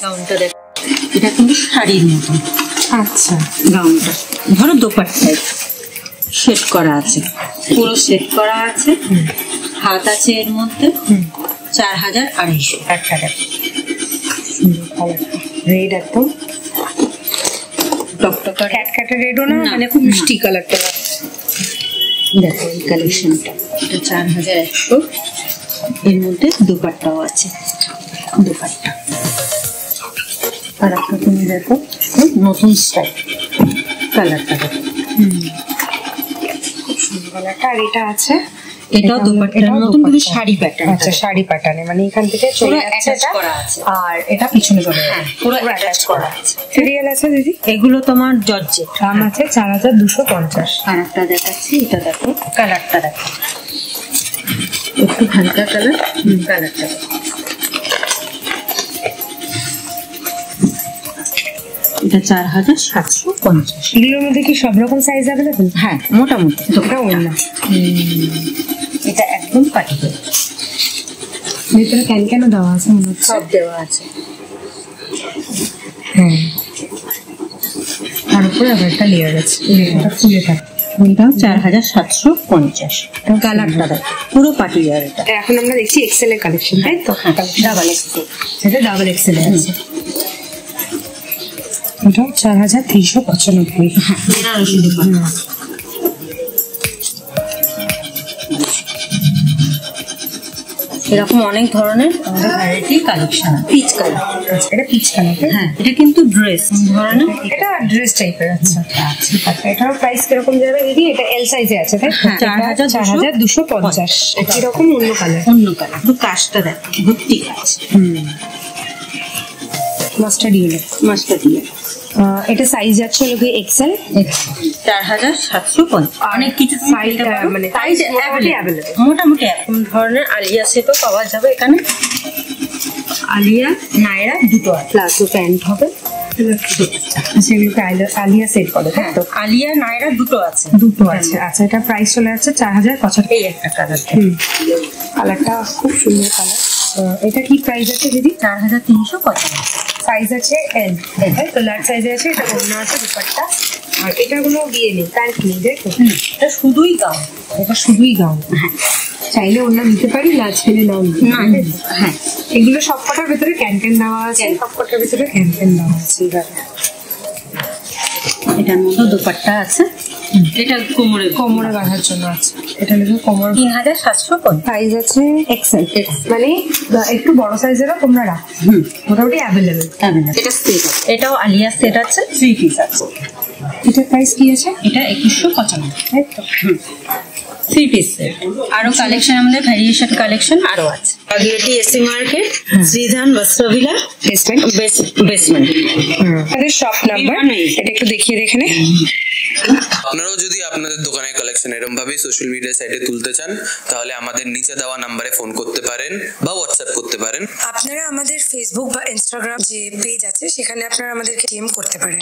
গাউনটা দেখ, এটা কিন্তু শাড়ির মতন। আচ্ছা, গাউনটা ধরো দোপাট্টায় সেট করা আছে, পুরো সেট করা আছে, হাত আছে এর মধ্যে। 4250 টাকা। সুন্দর কালারটা, রেড একদম টকটকা, ক্যাটক্যাটে রেডও না, মানে খুব মিষ্টি কালারটা। দেখো এই কালেকশনটা, এটা 4100, এর মধ্যে দোপাট্টাও আছে, দোপাট্টা। আর একটা তুমি দেখো নতুন স্টাইল, কালারটা দেখো, খুব সুন্দর কালারটা। আর এটা আছে, এটাও দোপাট্টার মতন কিন্তু শাড়ি প্যাটার্ন। আচ্ছা, শাড়ি প্যাটার্নে, মানে এখান থেকে চলে যাচ্ছে এটা, আর এটা পিছনে চলে যাচ্ছে, পুরো অ্যাটাচ করা আছে। সিরিয়াল আছে দিদি, এগুলো তোমার জর্জেট, দাম আছে 4250। আর একটা দেখাচ্ছি, এটা দেখো কালারটা দেখো, একটু হালকা কালার, কালারটা দেখো, এটা 4750। এগুলোর মধ্যে কি সব রকম সাইজ অ্যাভেলেবল? হ্যাঁ, মোটামুটি এটা অন্য। এটা একদম পাটি, ভিতরে ক্যান দেওয়া আছে, মনে হচ্ছে সব দেওয়া আছে। হ্যাঁ, তার উপরে আবার একটা লেয়ার আছে, এটা ফুলে থাকে। এটাও 4750। কালারটা দেখো, পুরো পাটি আর এটা। এখন আমরা দেখছি এক্সেল এর কালেকশন, তাই তো? ডাবল এক্সেল, এটা ডাবল এক্সেল আছে। এটা 4395। হ্যাঁ, বেনারসি দোপাট্টা। এরকম অনেক ধরনের ভ্যারাইটি কালেকশন। পিচ কালার, এটা পিচ কালার। হ্যাঁ, এটা কিন্তু ড্রেস ধরনের, এটা ড্রেস টাইপের। আচ্ছা, এটার প্রাইস কিরকম যাবে দিদি? এটা এল সাইজে আছে, তাই? 4250। এরকম অন্য কালার, অন্য কালার, তো কাজটা দেখো, ভর্তি কাজ। Mustard yellow, mustard yellow. এটা সাইজ আছে লোকে এক্সেল, 4750। অনেক কিছু সাইজ, মানে সাইজ অ্যাভেলেবল, মোটামুটি এরকম ধরনের আলিয়া সেটও পাওয়া যাবে এখানে। আলিয়া নায়রা দুটো আছে, প্লাজো প্যান্ট হবে। সেগুলোকে আলিয়া সেট করে, তাই তো? আলিয়া নায়রা দুটো আছে, দুটো আছে। আচ্ছা, এটা প্রাইস চলে যাচ্ছে 4075। এই একটা কালার, কালারটা খুব সুন্দর কালার। এটা কি প্রাইস আছে দিদি? 4350। সাইজ আছে এল, তাই তো? লার্জ সাইজে আছে। এটা ওড়না আছে, দুপাট্টা। আর এটা কোনো বিয়ে নেই, প্যান্ট নেই, তাই তো? এটা শুধুই গাউন, এটা শুধুই গাউন। চাইলে ওড়না নিতে পারি, লার্জ পেলে নাও নিতে পারি। হ্যাঁ, এগুলো সবকটার ভিতরে ক্যান দেওয়া আছে, সবকটার ভিতরে ক্যান দেওয়া আছে। এটার মধ্যে দোপাট্টা আছে, এটা কোমরে বাঁধার জন্য আছে। এটা হলো কোমর, 3750। সাইজ আছে এক্সেল, মানে একটু বড় সাইজেরও তোমরা রাখো, মোটামুটি অ্যাভেলেবেল। এটা সেট, এটাও আলিয়া সেট আছে, 3 পিস আছে। এটার প্রাইস কি আছে? এটা 2195, তাই তো? 3 পিস সেট। আরো কালেকশন, আমাদের ভ্যারিয়েশন কালেকশন আরো আছে। Bagerhati AC market, শ্রীধান বস্ত্রভিলা basement. আমাদের শপ নাম্বার এটা একটু দেখিয়ে দে এখানে। আপনারাও যদি আপনাদের দোকানের কালেকশন এরকম ভাবে সোশ্যাল মিডিয়া সাইটে তুলতে চান, তাহলে আমাদের নিচে দেওয়া নাম্বারে ফোন করতে পারেন বা হোয়াটসঅ্যাপ করতে পারেন। আপনারা আমাদের ফেসবুক বা ইনস্টাগ্রাম যে পেজ আছে, সেখানে আপনারা আমাদেরকে ডিএম করতে পারেন।